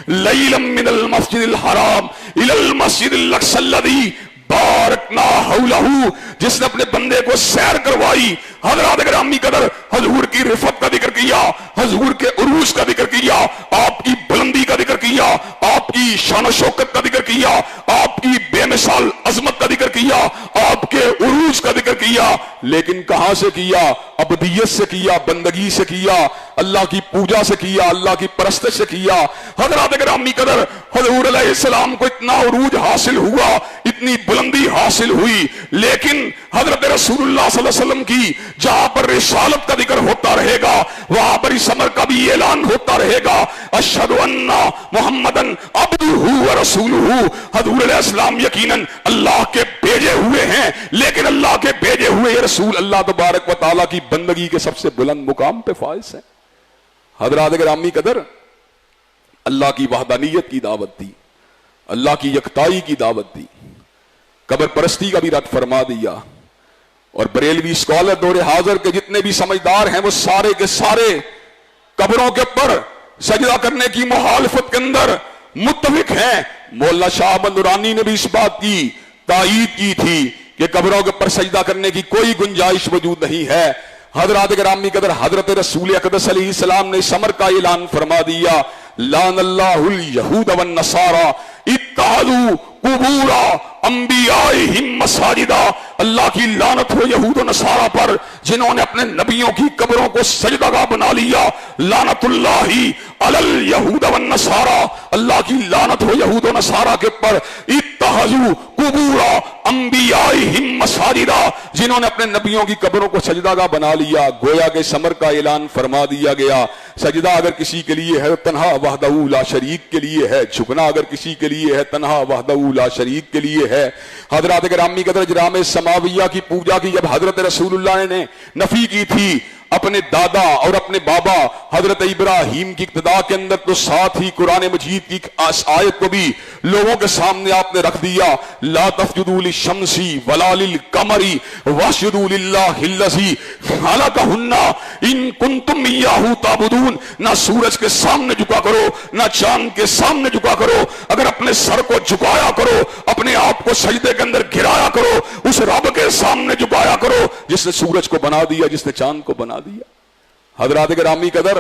لیلا من المسجد الحرام الی المسجد الاقصی الذی بارکنا حولہ، جس نے اپنے بندے کو سیر کروائی. حضرات گرامی قدر، حضور کی رفعت کا ذکر کیا، حضور کے عروج کا ذکر کیا، آپ کی بلندی کا ذکر کیا، آپ کی شان و شوکت کا ذکر کیا، آپ کی بے مثال عظمت کا ذکر کیا، آپ کے عروج کا ذکر کیا. لیکن کہاں سے کیا؟ عبدیت سے کیا، بندگی سے کیا، اللہ کی پوجا سے کیا، اللہ کی پرستش سے کیا. حضرات گرامی قدر، حضور علیہ السلام کو اتنا عروج حاصل ہوا، اتنی بلندی حاصل ہوئی، لیکن حضرت رسول اللہ صلی اللہ علیہ وسلم کی جہاں پر رسالت کا ذکر ہوتا رہے گا وہاں پر اس امر کا بھی اعلان ہوتا رہے گا. اشہد ان محمدن عبدہ و رسولہ. حضور علیہ السلام یقیناً اللہ کے بھیجے ہوئے ہیں، لیکن اللہ کے بھیجے ہوئے رسول اللہ تبارک و تعالیٰ کی بندگی کے سب سے بلند مقام پہ فائز ہیں. حضرات گرامی قدر، اللہ کی وحدانیت کی دعوت دی، اللہ کی یکتائی کی دعوت دی، قبر پرستی کا بھی رد فرما دیا. اور بریلوی اسکالر دور حاضر کے جتنے بھی سمجھدار ہیں وہ سارے کے سارے قبروں کے اوپر سجدہ کرنے کی مخالفت کے اندر متفق ہیں. مولانا شاہ احمد نورانی نے بھی اس بات کی تائید کی تھی کہ قبروں کے اوپر سجدہ کرنے کی کوئی گنجائش موجود نہیں ہے. حضرات گرامی قدر، حضرت رسول اقدس علیہ السلام نے اس امر کا اعلان فرما دیا، لعن اللہ الیہود والنصارى اتخذوا قبور انبیائہم مساجدا. اللہ کی لعنت ہو یہود و نصارہ پر جنہوں نے اپنے نبیوں کی قبروں کو سجدہ بنا لیا. لعنت اللہ علی الیہود والنصارى، اللہ کی لعنت ہو یہود و نصارہ کے پر. اتخذوا قبور انبیائہم مساجدا، جنہوں نے اپنے نبیوں کی قبروں کو سجدہ بنا لیا. گویا کہ ثمر کا اعلان فرما دیا گیا، سجدہ اگر کسی کے لیے ہے تنہا وحدہ لا شریک کے لیے ہے، جھکنا اگر کسی کے لیے ہے تنہا وحدہ لا شریک کے لیے ہے. حضرات گرامی قدر، اجرام سماویہ کی پوجا کی جب حضرت رسول اللہ نے نفی کی تھی اپنے دادا اور اپنے بابا حضرت ابراہیم کی اقتداء کے اندر، تو ساتھ ہی قرآن مجید کی آیت کو بھی لوگوں کے سامنے آپ نے رکھ دیا، لا تسجدوا للشمس ولا للقمر واسجدوا للہ الذی خلقہن ان کنتم ایاہ تعبدون. نہ سورج کے سامنے جھکا کرو، نہ چاند کے سامنے جھکا کرو، اگر اپنے سر کو جھکایا کرو، اپنے آپ کو سجدے کے اندر گرایا کرو، اس رب کے سامنے جھکایا کرو جس نے سورج کو بنا دیا، جس نے چاند کو بنا دیا. حضرات گرامی قدر،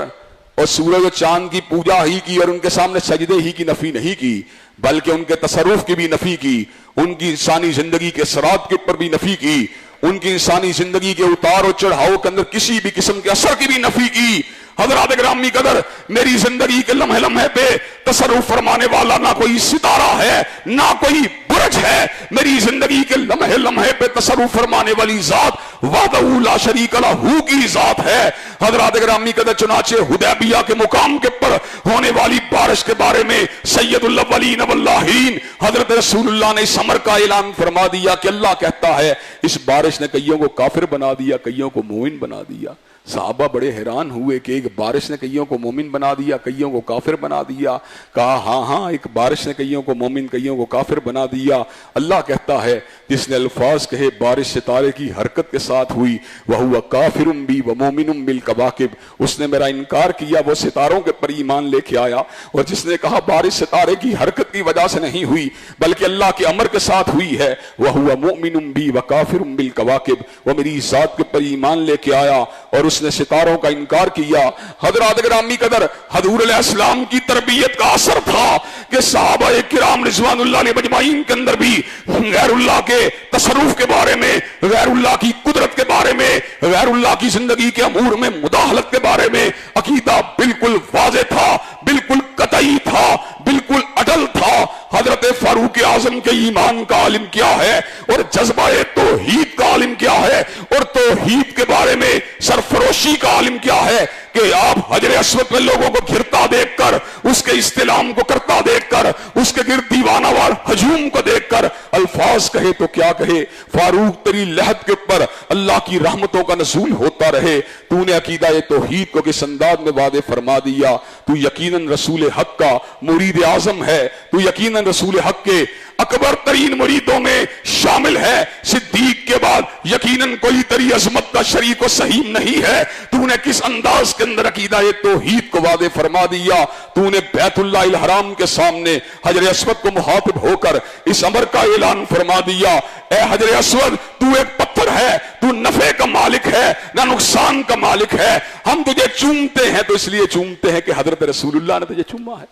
اور سورج و چاند کی پوجا ہی کی اور ان کے سامنے سجدے ہی کی نفی نہیں کی، بلکہ ان کے تصرف کی بھی نفی کی، ان کی انسانی زندگی کے اثرات کے پر بھی نفی کی، ان کی انسانی زندگی کے اتار و چڑھاؤ کے اندر کسی بھی قسم کے اثر کی بھی نفی کی۔ حضرات گرامی قدر، میری زندگی کے لمحے لمحے پہ تصرف فرمانے والا نہ کوئی ستارہ ہے نہ کوئی برج ہے، میری زندگی کے لمحے لمحے پہ تصرف فرمانے والی ذات وحدہ لا شریک لہ کی ذات ہے۔ حضرات گرامی قدر، چنانچہ حدیبیہ کے مقام کے پر ہونے والی بارش کے بارے میں سید الاولین والآخرین حضرت رسول اللہ نے اس امر کا اعلان فرما دیا کہ اللہ کہتا ہے اس بارش نے کئیوں کو کافر بنا دیا، کئیوں کو مومن بنا دیا۔ صحابہ بڑے حیران ہوئے کہ ایک بارش نے کئیوں کو مومن بنا دیا، کئیوں کو کافر بنا دیا۔ کہا ہاں ایک بارش نے کئیوں کو مومن کئیوں کو کافر بنا دیا۔ اللہ کہتا ہے جس نے الفاظ کہے بارش ستارے کی حرکت کے ساتھ ہوئی، وَهُوَ كَافِرٌ بِي وَمُؤْمِنٌ بِالْكَوَاكِبِ، اس نے میرا انکار کیا، وہ ستاروں کے پر ایمان لے کے آیا۔ اور جس نے کہا بارش ستارے کی حرکت کی وجہ سے نہیں ہوئی بلکہ اللہ کے امر کے ساتھ ہوئی ہے، وَهُوَ مُؤْمِنٌ بِي وَكَافِرٌ بِالْكَوَاكِبِ، وہ میری ذات کے پر ایمان لے کے آیا اور اس نے ستاروں کا انکار کیا۔ حضرات گرامی قدر، حضور علیہ السلام کی تربیت کا اثر تھا کہ صحابہ کرام رضوان اللہ علیہ مجمعین کے اندر بھی غیر اللہ کے تصرف کے بارے میں، غیر اللہ کی قدرت کے بارے میں، غیر اللہ کی زندگی کے امور میں مداخلت کے بارے میں عقیدہ بالکل واضح تھا، بالکل قطعی تھا، بالکل اٹل تھا۔ حضرت فاروق اعظم کے ایمان کا عالم کیا ہے اور جذبہ توحید کا عالم کیا ہے اور توحید کے بارے میں سرفروشی کا عالم کیا ہے کہ آپ حجر اسود میں لوگوں کو گھرتا دیکھ کر، اس کے استلام کو کرتا دیکھ کر، اس کے گرد دیوانہ وار ہجوم کو دیکھ کر الفاظ کہے تو کیا کہے، فاروق تیری لحد کے اوپر اللہ کی رحمتوں کا نزول ہوتا رہے۔ تو نے عقیدہ توحید کو کس انداز میں واضح فرما دیا، تو یقیناً رسول حق کا مرید اعظم ہے، تو یقیناً رسول حق کے اکبر ترین مریدوں میں شامل ہے، صدیق کے بعد یقیناً کوئی تری عظمت کا شریک و سہیم نہیں ہے۔ تو نے کس انداز کے اندر عقیدہ توحید کو واضح فرما دیا، تو نے بیت اللہ الحرام کے سامنے حجر اسود کو مخاطب ہو کر اس امر کا اعلان فرما دیا، اے حجر اسود تو ایک پتھر ہے، تو نفع کا مالک ہے نہ نقصان کا مالک ہے، ہم تجھے چومتے ہیں تو اس لیے چومتے ہیں کہ حضرت رسول اللہ نے تجھے چوما ہے۔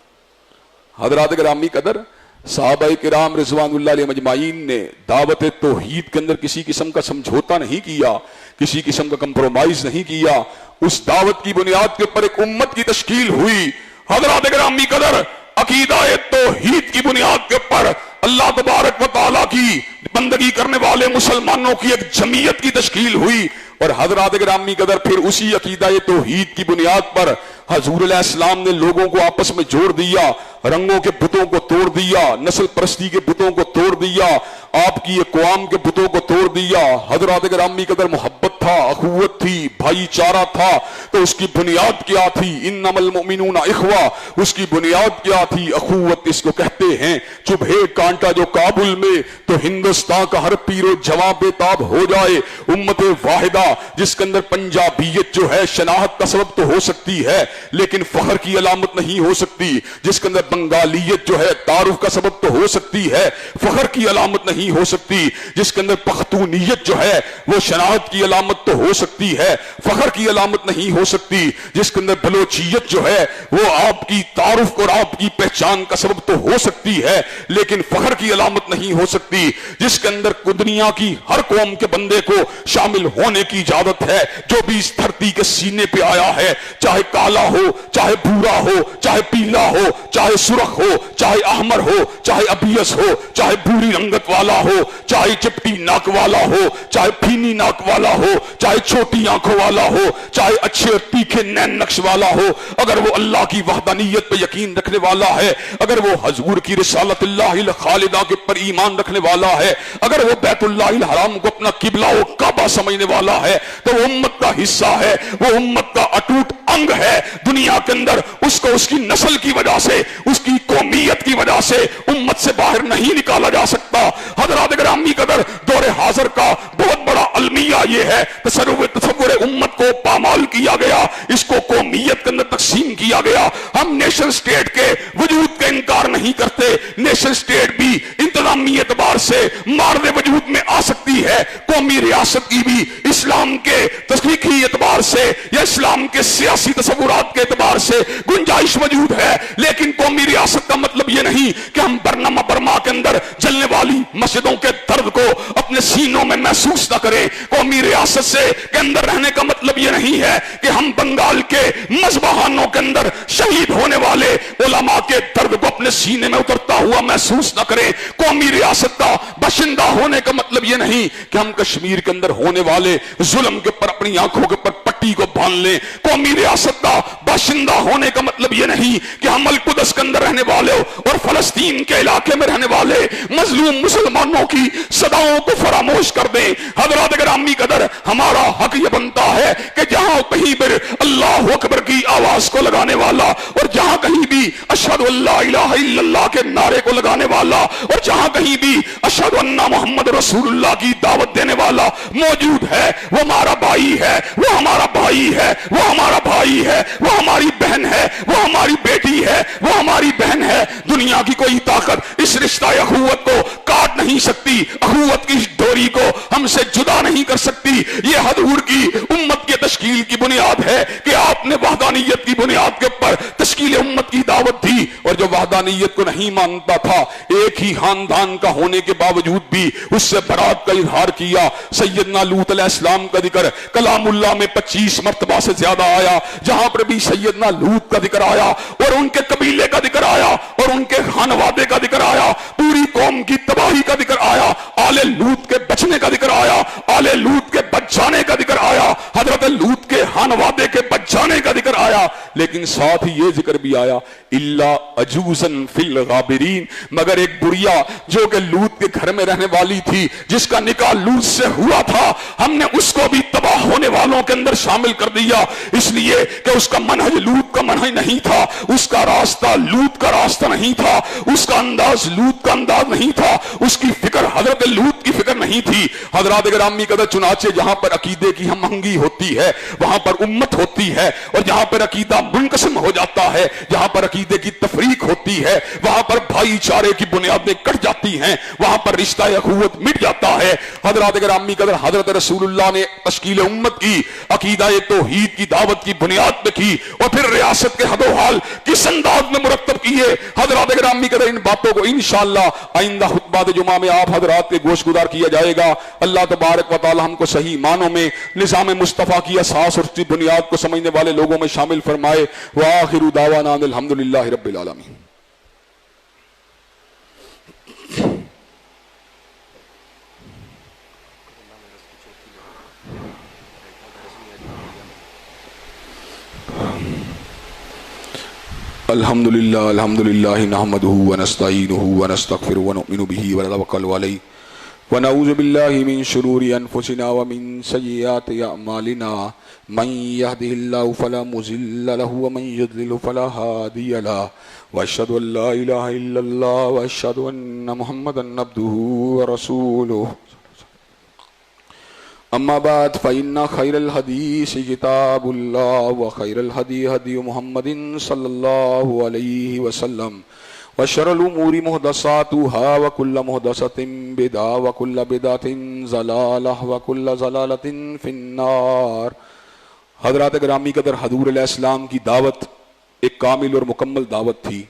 حضرات گرامی قدر، صحابہ کرام رضوان اللہ علیہ مجمعین نے دعوت توحید کے اندر کسی قسم کا سمجھوتا نہیں کیا، کسی قسم کا کمپرومائز نہیں کیا، اس دعوت کی بنیاد کے اوپر ایک امت کی تشکیل ہوئی۔ حضرات گرامی قدر، عقیدہ توحید کی بنیاد کے اوپر اللہ تبارک و تعالیٰ کی بندگی کرنے والے مسلمانوں کی ایک جمعیت کی تشکیل ہوئی، اور حضرات گرامی قدر پھر اسی عقیدہ توحید کی بنیاد پر حضور علیہ السلام نے لوگوں کو آپس میں جوڑ دیا، رنگوں کے بتوں کو توڑ دیا، نسل پرستی کے بتوں کو توڑ دیا، آپ کی اقوام کے بتوں کو توڑ دیا۔ حضرات گرامی قدر محبت تھا، اخوت تھی، بھائی چارہ تھا، تو اس کی بنیاد کیا تھی؟ انما المؤمنون اخوہ، اس کی بنیاد کیا تھی؟ اخوت اس کو کہتے ہیں۔ چبھے کانٹا جو کابل میں تو ہندوستان کا ہر پیر و جوان بے تاب ہو جائے۔ امت واحدہ جس کے اندر پنجابیت جو ہے شناخت کا سبب تو ہو سکتی ہے لیکن فخر کی علامت نہیں ہو سکتی، جس کے اندر بنگالیت جو ہے تعارف کا سبب تو ہو سکتی ہے، فخر کی علامت نہیں ہو سکتی، جس کے اندر پختونیت جو ہے وہ شناخت کی علامت تو ہو سکتی ہے، فخر کی علامت نہیں ہو سکتی، جس کے اندر بلوچیت جو ہے وہ آپ کی تعارف اور آپ کی پہچان کا سبب تو ہو سکتی ہے لیکن فخر کی علامت نہیں ہو سکتی، جس کے اندر دنیا کی ہر قوم کے بندے کو شامل ہونے کی اجازت ہے۔ جو بھی اس دھرتی کے سینے پہ آیا ہے، چاہے کالا ہو، چاہے بھورا ہو، چاہے پیلا ہو، چاہے سرخ ہو، چاہے احمر ہو، چاہے ابیض ہو، چاہے بھوری رنگت والا ہو، چاہے چپٹی ناک والا ہو، چاہے پھینی ناک والا ہو، چاہے چھوٹی آنکھوں والا ہو، چاہے اچھے اور تیکھے نین نقش والا ہو، اگر وہ اللہ کی وحدانیت پہ یقین رکھنے والا ہے، اگر وہ حضور کی رسالت اللہ الخالدہ کے پر ایمان رکھنے والا ہے، اگر وہ بیت اللہ الحرام کو اپنا قبلہ و کعبہ سمجھنے والا ہے، تو وہ امت کا حصہ ہے، وہ امت کا اٹوٹ انگ ہے۔ دنیا کے اندر اس کو اس کی نسل کی وجہ سے، اس کی قومیت کی وجہ سے امت سے باہر نہیں نکالا جا سکتا۔ حضرات گرامی قدر، دور حاضر کا بہت بڑا المیہ یہ ہے، تصور امت کو پامال کیا گیا، اس کو قومیت کے اندر تقسیم کیا گیا۔ ہم نیشن سٹیٹ کے وجود کا انکار نہیں کرتے، نیشن سٹیٹ بھی انتظامی اعتبار سے مارد وجود میں آ سکتی سکتی ہے قومی ریاست کی بھی اسلام کے تخلیقی اعتبار سے یا اسلام کے سیاسی تصورات کے اعتبار سے گنجائش موجود ہے، لیکن قومی ریاست کا مطلب یہ نہیں کہ ہم برنما برما کے اندر جلنے والی مسجدوں کے درد کو اپنے سینوں میں محسوس نہ کریں۔ قومی ریاست سے کے اندر رہنے کا مطلب یہ نہیں ہے کہ ہم بنگال کے مذبحانوں کے اندر شہید ہونے والے علماء کے درد کو اپنے سینے میں اترتا ہوا محسوس نہ کریں۔ قومی ریاست کا باشندہ ہونے کا مطلب یہ نہیں کہ ہم کشمیر کے اندر ہونے والے ظلم کے پر اپنی آنکھوں کے پر پٹی کو باندھ لیں۔ قومی ریاست کا باشندہ ہونے کا مطلب یہ نہیں کہ ہم القدس کے اندر رہنے والے اور فلسطین کے علاقے میں رہنے والے مظلوم مسلمانوں کی صداؤں کو فراموش کر دیں۔ حضرات گرامی قدر، ہمارا حق یہ بنتا ہے کہ جہاں کہیں پر اللہ اکبر کی آواز کو لگانے والا اور جہاں کہیں بھی اشہد اللہ الہ الا اللہ کے نعرے کو لگانے والا اور جہاں کہیں بھی اشہد ان محمد رسول اللہ کی دعوت دینے والا موجود ہے، وہ ہمارا بھائی ہے، وہ ہمارا بھائی ہے، وہ ہمارا بھائی ہے، وہ ہماری بہن ہے، وہ ہماری بیٹی ہے، وہ ہماری بہن ہے۔ دنیا کی کوئی طاقت اس رشتہ اخوت کو کاٹ نہیں سکتی، اخوت کی ڈوری کو ہم سے جدا نہیں کر سکتی۔ یہ حضور کی امت کے تشکیل کی بنیاد ہے کہ آپ نے وحدانیت کی بنیاد کے اوپر تشکیل امت کی دعوت دی، اور جو وحدانیت کو نہیں مانتا تھا ایک ہی خاندان کا ہونے کے باوجود بھی اس سے برات کا اظہار کیا۔ سیدنا لوط علیہ السلام کا ذکر کلام اللہ میں 25 مرتبہ سے زیادہ آیا، جہاں پر بھی سیدنا لوط کا ذکر آیا اور ان کے قبیلے کا ذکر آیا اور ان کے خانوادے کا ذکر آیا، پوری قوم کی تباہی کا ذکر آیا، آل لوط کے بچنے کا ذکر آیا، آل لوط کے بچ جانے کا ذکر آیا، حضرت لوط کے خانوادے کے بچ جانے کا ذکر آیا، لیکن ساتھ ہی یہ ذکر بھی آیا الا عجوزن فی الغابرین، مگر ایک بڑھیا جو کہ لوط کے گھر میں رہنے والی تھی، جس کا نکاح لوط سے ہوا تھا، ہم نے اس کو بھی تباہ ہونے والوں کے اندر شامل کر دیا، اس لیے کہ اس کا منہج لوط کا منہج نہیں تھا، اس کا راستہ لوط کا راستہ نہیں تھا، اس کا انداز لوط کا انداز نہیں تھا، اس کی فکر حضرت لوط کی فکر نہیں تھی۔ حضرات گرامی قدر، چنانچہ جہاں پر عقیدے کی ہم آہنگی ہوتی ہے وہاں پر امت ہوتی ہے، اور جہاں پر عقیدہ منقسم ہو جاتا ہے، جہاں پر عقیدے کی تفریق ہوتی ہے، وہاں پر بھائی چارے کی بنیادیں کٹ جاتی ہیں، وہاں پر رشتہ اخوت مٹ جاتا ہے۔ حضرات گرامی قدر، حضرت رسول اللہ نے تشکیل امت کی عقیدہ توحید کی دعوت کی بنیاد پہ کی، اور پھر ریاست کے حد و حال کس انداز میں مرتب کیے۔ حضرات گرامی قدر، ان باتوں کو انشاءاللہ آئندہ خطبات جمعہ میں آپ حضرات کے گوش گزار کیا جائے گا۔ اللہ تبارک و تعالی ہم کو صحیح معنوں میں نظام مصطفیٰ کی اساس اور اس کی بنیاد کو سمجھنے والے لوگوں میں شامل فرمائے۔ وآخر دعوانا الحمدللہ رب العالمین۔ الحمدللہ نحمده ونستعینه ونستغفره ونؤمن به ونتوکل علیہ ونعوذ باللہ من شرور انفسنا ومن سیئات اعمالنا، من يهده الله فلا مضل له ومن يضلل فلا هادي له، واشهد ان لا اله الا الله واشهد ان محمدا عبده ورسوله۔ اما بعد فإن خير الحديث كتاب الله وخير الهدي هدي محمد صلى الله عليه وسلم، وشر الأمور محدثاتها وكل محدثة بدعة وكل بدعة ضلالة وكل ضلالة في النار۔ حضرات گرامی قدر، حضور علیہ السلام کی دعوت ایک کامل اور مکمل دعوت تھی،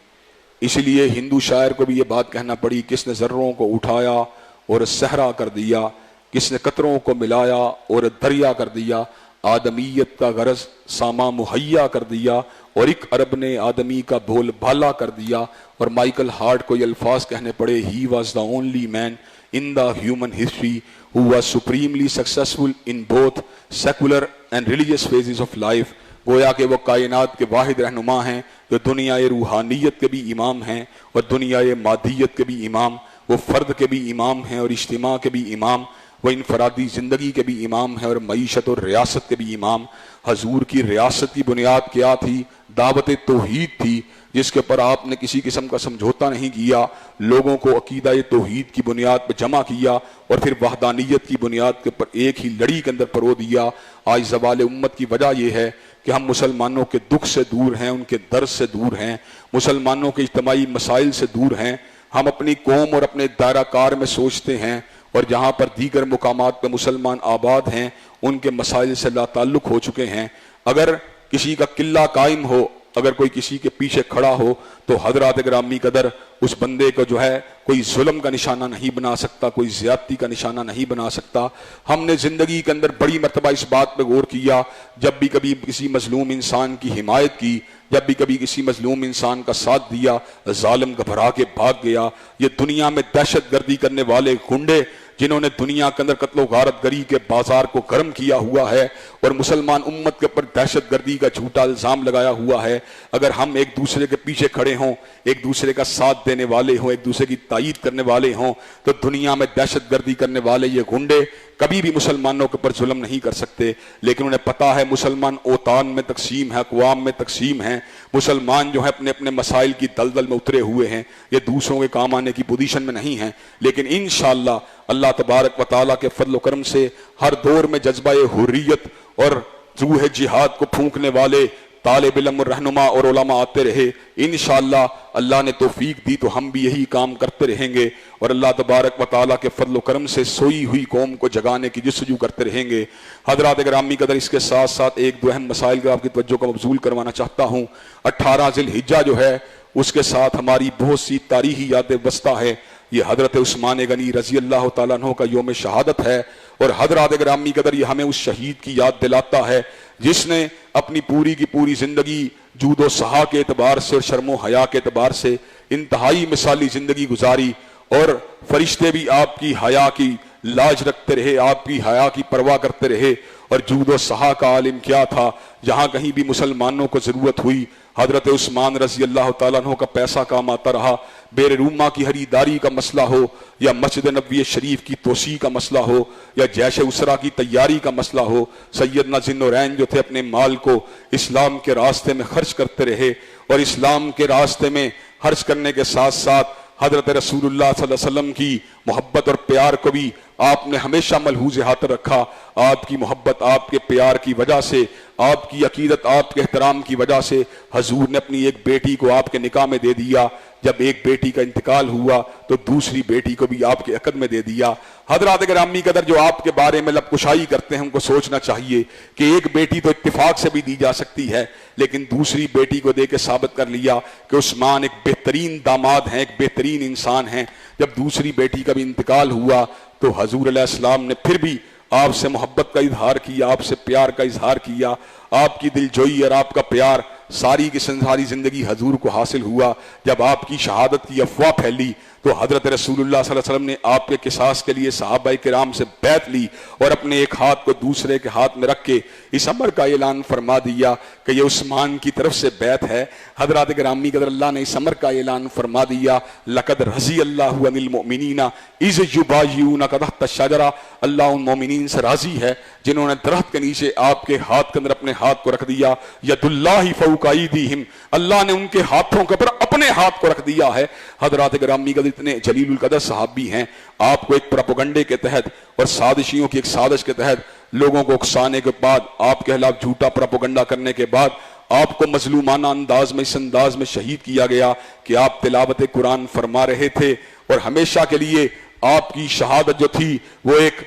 اس لیے ہندو شاعر کو بھی یہ بات کہنا پڑی، کس نے ذروں کو اٹھایا اور صحرا کر دیا، کس نے قطروں کو ملایا اور دریا کر دیا، آدمیت کا غرض ساما مہیا کر دیا، اور ایک عرب نے آدمی کا بھول بھالا کر دیا۔ اور مائیکل ہارٹ کو یہ الفاظ کہنے پڑے، he was the only man in the human history who was supremely successful in both secular and religious phases of life۔ گویا کہ وہ کائنات کے واحد رہنما ہیں جو دنیا روحانیت کے بھی امام ہیں اور دنیا مادیت کے بھی امام، وہ فرد کے بھی امام ہیں اور اجتماع کے بھی امام، وہ انفرادی زندگی کے بھی امام ہیں اور معیشت اور ریاست کے بھی امام۔ حضور کی ریاست کی بنیاد کیا تھی؟ دعوت توحید تھی، جس کے پر آپ نے کسی قسم کا سمجھوتا نہیں کیا، لوگوں کو عقیدہ توحید کی بنیاد پر جمع کیا اور پھر وحدانیت کی بنیاد کے پر ایک ہی لڑی کے اندر پرو دیا۔ آج زوال امت کی وجہ یہ ہے کہ ہم مسلمانوں کے دکھ سے دور ہیں، ان کے درد سے دور ہیں، مسلمانوں کے اجتماعی مسائل سے دور ہیں۔ ہم اپنی قوم اور اپنے دائرہ کار میں سوچتے ہیں اور جہاں پر دیگر مقامات پہ مسلمان آباد ہیں ان کے مسائل سے لا تعلق ہو چکے ہیں. اگر کسی کا قلعہ قائم ہو، اگر کوئی کسی کے پیچھے کھڑا ہو تو حضرات گرامی قدر اس بندے کو جو ہے کوئی ظلم کا نشانہ نہیں بنا سکتا، کوئی زیادتی کا نشانہ نہیں بنا سکتا. ہم نے زندگی کے اندر بڑی مرتبہ اس بات پہ غور کیا، جب بھی کبھی کسی مظلوم انسان کی حمایت کی، جب بھی کبھی کسی مظلوم انسان کا ساتھ دیا، ظالم گھبرا کے بھاگ گیا. یہ دنیا میں دہشت گردی کرنے والے گنڈے جنہوں نے دنیا کے اندر قتل و غارت گری کے بازار کو گرم کیا ہوا ہے اور مسلمان امت کے اوپر دہشت گردی کا جھوٹا الزام لگایا ہوا ہے، اگر ہم ایک دوسرے کے پیچھے کھڑے ہوں، ایک دوسرے کا ساتھ دینے والے ہوں، ایک دوسرے کی تائید کرنے والے ہوں، تو دنیا میں دہشت گردی کرنے والے یہ گنڈے کبھی بھی مسلمانوں کے اوپر ظلم نہیں کر سکتے. لیکن انہیں پتا ہے مسلمان اوطان میں تقسیم ہے، اقوام میں تقسیم ہیں، مسلمان جو ہے اپنے اپنے مسائل کی دلدل میں اترے ہوئے ہیں، یہ دوسروں کے کام آنے کی پوزیشن میں نہیں ہیں. لیکن انشاءاللہ اللہ تبارک و تعالیٰ کے فضل و کرم سے ہر دور میں جذبہ حریت اور روح جہاد کو پھونکنے والے طالب علم رہنما اور علماء آتے رہے. انشاءاللہ اللہ نے توفیق دی تو ہم بھی یہی کام کرتے رہیں گے اور اللہ تبارک و تعالیٰ کے فضل و کرم سے سوئی ہوئی قوم کو جگانے کی جستجو کرتے رہیں گے. حضرات گرامی قدر، اس کے ساتھ ساتھ ایک دو اہم مسائل کا آپ کی توجہ کو مبذول کروانا چاہتا ہوں. 18 ذی الحجہ جو ہے اس کے ساتھ ہماری بہت سی تاریخی یادیں وسطی ہے. یہ حضرت عثمان غنی رضی اللہ تعالیٰ عنہ کا یوم شہادت ہے اور حضرات گرامی قدر یہ ہمیں اس شہید کی یاد دلاتا ہے جس نے اپنی پوری کی پوری زندگی جود و سہا کے اعتبار سے اور شرم و حیا کے اعتبار سے انتہائی مثالی زندگی گزاری، اور فرشتے بھی آپ کی حیا کی لاج رکھتے رہے، آپ کی حیا کی پرواہ کرتے رہے. اور جود و سہا کا عالم کیا تھا، جہاں کہیں بھی مسلمانوں کو ضرورت ہوئی حضرت عثمان رضی اللہ تعالیٰ عنہ کا پیسہ کام آتا رہا. بیر روما کی خریداری کا مسئلہ ہو یا مسجد نبوی شریف کی توسیع کا مسئلہ ہو یا جیش اسرا کی تیاری کا مسئلہ ہو، سیدنا ذی النورین جو تھے اپنے مال کو اسلام کے راستے میں خرچ کرتے رہے اور اسلام کے راستے میں خرچ کرنے کے ساتھ ساتھ حضرت رسول اللہ صلی اللہ علیہ وسلم کی محبت اور پیار کو بھی آپ نے ہمیشہ ملحوظ ہاتھ رکھا. آپ کی محبت، آپ کے پیار کی وجہ سے، آپ کی عقیدت، آپ کے احترام کی وجہ سے حضور نے اپنی ایک بیٹی کو آپ کے نکاح میں دے دیا. جب ایک بیٹی کا انتقال ہوا تو دوسری بیٹی کو بھی آپ کے عقد میں دے دیا. حضرات گرامی قدر، جو آپ کے بارے میں لب کشائی کرتے ہیں ان کو سوچنا چاہیے کہ ایک بیٹی تو اتفاق سے بھی دی جا سکتی ہے، لیکن دوسری بیٹی کو دے کے ثابت کر لیا کہ عثمان ایک بہترین داماد ہیں، ایک بہترین انسان ہیں. جب دوسری بیٹی کا بھی انتقال ہوا تو حضور علیہ السلام نے پھر بھی آپ سے محبت کا اظہار کیا، آپ سے پیار کا اظہار کیا. آپ کی دل جوئی اور آپ کا پیار ساری کی ساری زندگی حضور کو حاصل ہوا. جب آپ کی شہادت کی افواہ پھیلی تو حضرت رسول اللہ صلی اللہ علیہ وسلم نے آپ کے قصاص کے لیے صحابہ کرام سے بیعت لی اور اپنے ایک ہاتھ کو دوسرے کے ہاتھ میں رکھ کے اس امر کا اعلان فرما دیا کہ یہ عثمان کی طرف سے بیعت ہے. حضرات گرامی قدر، اللہ نے اس امر کا اعلان فرما دیا، لقد رضی اللہ عن المؤمنین اذ یبایعونک تحت الشجرہ. اللہ ان مومنین سے راضی ہے جنہوں نے درخت کے نیچے آپ کے ہاتھ کے اندر اپنے ہاتھ کو رکھ دیا. ید اللہ فوق ایدیہم، اللہ نے ان کے ہاتھوں کے اوپر اپنے ہاتھ کو رکھ دیا ہے. حضرات گرامی قدر، اتنے جلیل القدر صحابی ہیں، آپ کو ایک پروپیگنڈے کے تحت اور سازشیوں کی ایک سازش کے تحت لوگوں کو اکسانے کے بعد، آپ کے خلاف جھوٹا پروپیگنڈا کرنے کے بعد آپ کو مظلومانہ انداز میں اس انداز میں شہید کیا گیا کہ آپ تلاوت قرآن فرما رہے تھے اور ہمیشہ کے لیے آپ کی شہادت جو تھی وہ ایک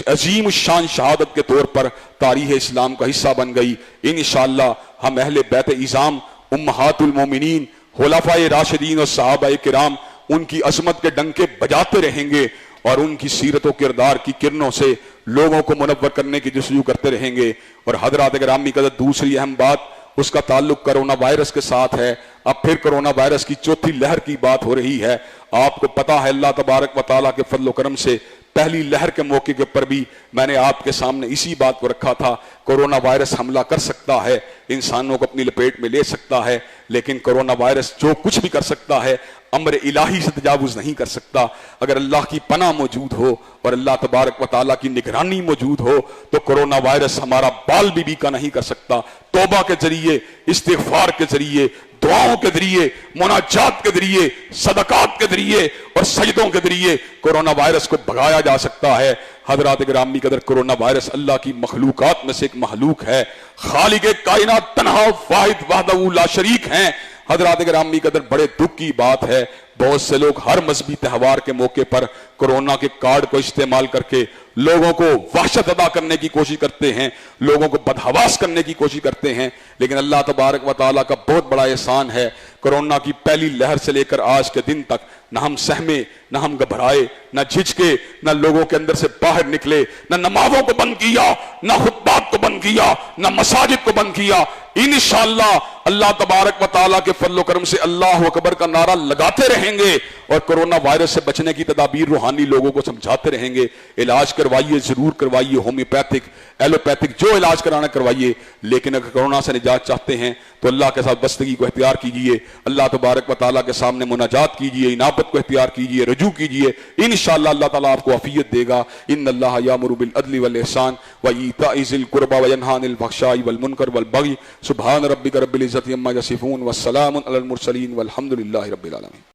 عظیم الشان شہادت کے طور پر تاریخ اسلام کا حصہ بن گئی. انشاءاللہ ہم اہل بیت عظام، امہات المومنین، خلفائے راشدین اور صحابہ کرام ان کی عظمت کے ڈنکے بجاتے رہیں گے اور ان کی سیرت و کردار کی کرنوں سے لوگوں کو منور کرنے کی جستجو کرتے رہیں گے. اور حضرات گرامی قدر، دوسری اہم بات اس کا تعلق کرونا وائرس کے ساتھ ہے. اب پھر کرونا وائرس کی چوتھی لہر کی بات ہو رہی ہے. آپ کو پتا ہے اللہ تبارک و تعالیٰ کے فضل و کرم سے پہلی لہر کے موقع کے پر بھی میں نے آپ کے سامنے اسی بات کو رکھا تھا. کرونا وائرس حملہ کر سکتا ہے، انسانوں کو اپنی لپیٹ میں لے سکتا ہے، لیکن کرونا وائرس جو کچھ بھی کر سکتا ہے امر الہی سے تجاوز نہیں کر سکتا. اگر اللہ کی پناہ موجود ہو اور اللہ تبارک و تعالیٰ کی نگرانی موجود ہو تو کرونا وائرس ہمارا بال بھی کا نہیں کر سکتا. توبہ کے ذریعے، استغفار کے ذریعے، دعاؤں کے ذریعے، مناجات کے ذریعے، صدقات کے ذریعے اور سجدوں کے ذریعے کرونا وائرس کو بھگایا جا سکتا ہے. حضرات گرامی قدر، کرونا وائرس اللہ کی مخلوقات میں سے ایک مخلوق ہے. خالق کائنات تنہا واحد وحدہ لا شریک ہیں. حضرات گرامی قدر بڑے دکھ کی بات ہے، بہت سے لوگ ہر مذہبی تہوار کے موقع پر کورونا کے کارڈ کو استعمال کر کے لوگوں کو وحشت ادا کرنے کی کوشش کرتے ہیں، لوگوں کو بدحواس کرنے کی کوشش کرتے ہیں، لیکن اللہ تبارک و تعالیٰ کا بہت بڑا احسان ہے، کورونا کی پہلی لہر سے لے کر آج کے دن تک نہ ہم سہمے، نہ ہم گھبرائے، نہ جھجکے، نہ لوگوں کے اندر سے باہر نکلے، نہ نمازوں کو بند کیا، نہ خطبات کو بند کیا، نہ مساجد کو بند کیا۔ انشاءاللہ اللہ تبارک و تعالیٰ کے فضل و کرم سے اللہ اکبر کا نعرہ لگاتے رہیں گے اور کورونا وائرس سے بچنے کی تدابیر روحانی لوگوں کو سمجھاتے رہیں گے۔ علاج کروائیے، ضرور کروائیے، ہومیوپیتھک، ایلوپیتھک، جو علاج کرانا کروائیے، لیکن اگر کورونا سے نجات چاہتے ہیں تو اللہ کے ساتھ بستگی کو اختیار کیجئے، اللہ تبارک و تعالیٰ کے سامنے مناجات کیجئے، انابت کو اختیار کیجئے، رجوع کیجئے، انشاءاللہ اللہ تعالیٰ آپ کو عافیت دے گا۔ ان اللہ یامر بالعدل والاحسان وایتاء ذی القربى وینہی عن الفحشاء والمنکر والبغی سبحان ربک رب العزۃ عما یصفون والسلام علی المرسلین والحمد للہ رب العالمین۔